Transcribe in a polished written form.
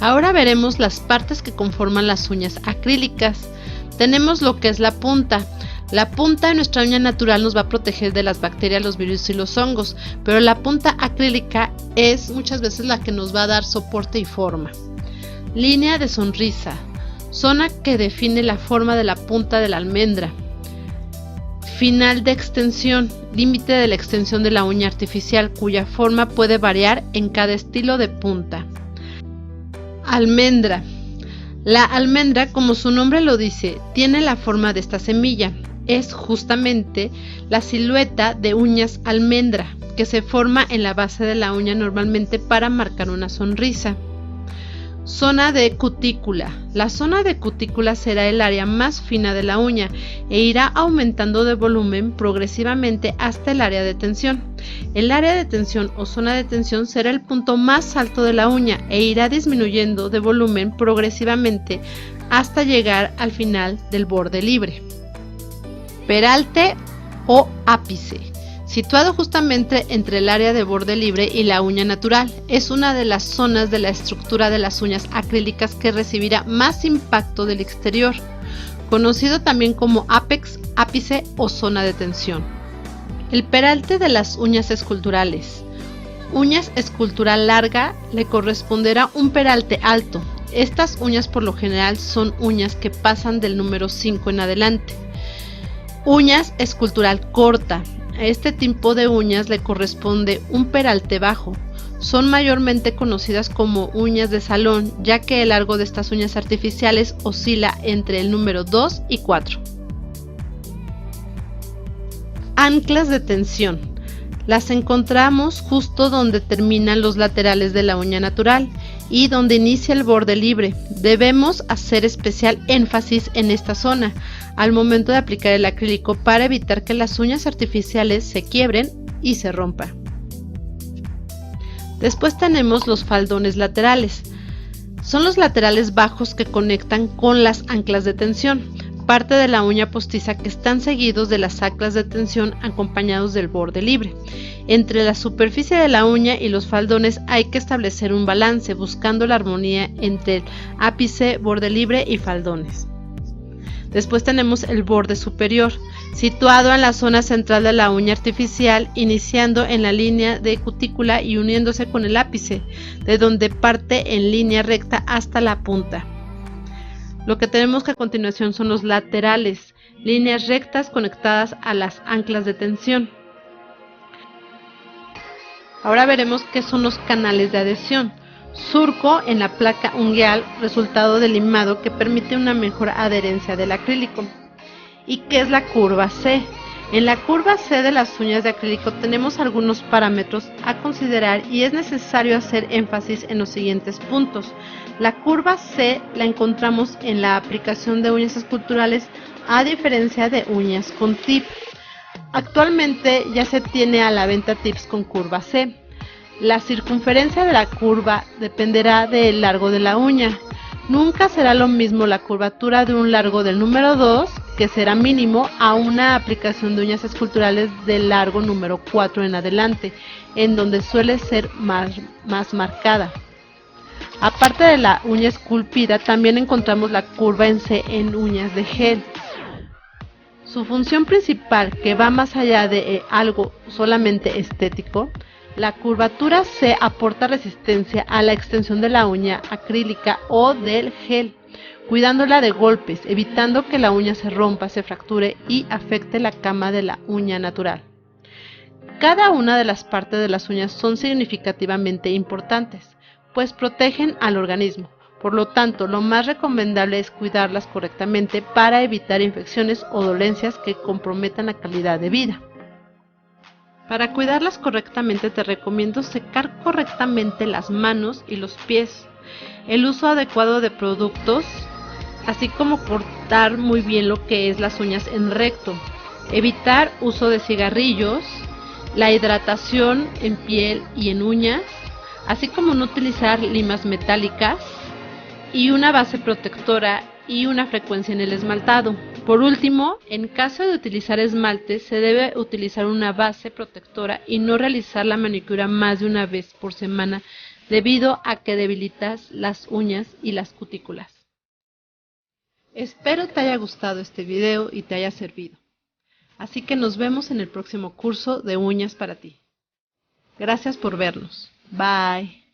Ahora veremos las partes que conforman las uñas acrílicas. Tenemos lo que es la punta. La punta de nuestra uña natural nos va a proteger de las bacterias, los virus y los hongos, pero la punta acrílica es muchas veces la que nos va a dar soporte y forma. Línea de sonrisa, zona que define la forma de la punta de la almendra. Final de extensión, límite de la extensión de la uña artificial, cuya forma puede variar en cada estilo de punta. Almendra. La almendra, como su nombre lo dice, tiene la forma de esta semilla. Es justamente la silueta de uñas almendra que se forma en la base de la uña normalmente para marcar una sonrisa. Zona de cutícula. La zona de cutícula será el área más fina de la uña e irá aumentando de volumen progresivamente hasta el área de tensión. El área de tensión o zona de tensión será el punto más alto de la uña e irá disminuyendo de volumen progresivamente hasta llegar al final del borde libre. Peralte o ápice, situado justamente entre el área de borde libre y la uña natural. Es una de las zonas de la estructura de las uñas acrílicas que recibirá más impacto del exterior, conocido también como ápex, ápice o zona de tensión. El peralte de las uñas esculturales. Uñas escultural larga le corresponderá un peralte alto. Estas uñas por lo general son uñas que pasan del número 5 en adelante. Uñas escultural corta. A este tipo de uñas le corresponde un peralte bajo. Son mayormente conocidas como uñas de salón, ya que el largo de estas uñas artificiales oscila entre el número 2 y 4. Anclas de tensión. Las encontramos justo donde terminan los laterales de la uña natural y donde inicia el borde libre. Debemos hacer especial énfasis en esta zona al momento de aplicar el acrílico para evitar que las uñas artificiales se quiebren y se rompan. Después tenemos los faldones laterales. Son los laterales bajos que conectan con las anclas de tensión, parte de la uña postiza que están seguidos de las anclas de tensión acompañados del borde libre. Entre la superficie de la uña y los faldones hay que establecer un balance buscando la armonía entre el ápice, borde libre y faldones. Después tenemos el borde superior, situado en la zona central de la uña artificial, iniciando en la línea de cutícula y uniéndose con el ápice, de donde parte en línea recta hasta la punta. Lo que tenemos que a continuación son los laterales, líneas rectas conectadas a las anclas de tensión. Ahora veremos qué son los canales de adhesión. Surco en la placa ungueal, resultado del limado que permite una mejor adherencia del acrílico. ¿Y qué es la curva C? En la curva C de las uñas de acrílico tenemos algunos parámetros a considerar y es necesario hacer énfasis en los siguientes puntos. La curva C la encontramos en la aplicación de uñas esculturales a diferencia de uñas con tip. Actualmente ya se tiene a la venta tips con curva C. La circunferencia de la curva dependerá del largo de la uña. Nunca será lo mismo la curvatura de un largo del número 2, que será mínimo, a una aplicación de uñas esculturales del largo número 4 en adelante, en donde suele ser más marcada. Aparte de la uña esculpida, también encontramos la curva en C en uñas de gel. Su función principal, que va más allá de algo solamente estético, la curvatura C aporta resistencia a la extensión de la uña acrílica o del gel, cuidándola de golpes, evitando que la uña se rompa, se fracture y afecte la cama de la uña natural. Cada una de las partes de las uñas son significativamente importantes, pues protegen al organismo. Por lo tanto, lo más recomendable es cuidarlas correctamente para evitar infecciones o dolencias que comprometan la calidad de vida. Para cuidarlas correctamente te recomiendo secar correctamente las manos y los pies, el uso adecuado de productos, así como cortar muy bien lo que es las uñas en recto, evitar uso de cigarrillos, la hidratación en piel y en uñas, así como no utilizar limas metálicas y una base protectora y una frecuencia en el esmaltado. Por último, en caso de utilizar esmalte, se debe utilizar una base protectora y no realizar la manicura más de una vez por semana debido a que debilitas las uñas y las cutículas. Espero te haya gustado este video y te haya servido. Así que nos vemos en el próximo curso de uñas para ti. Gracias por vernos. Bye.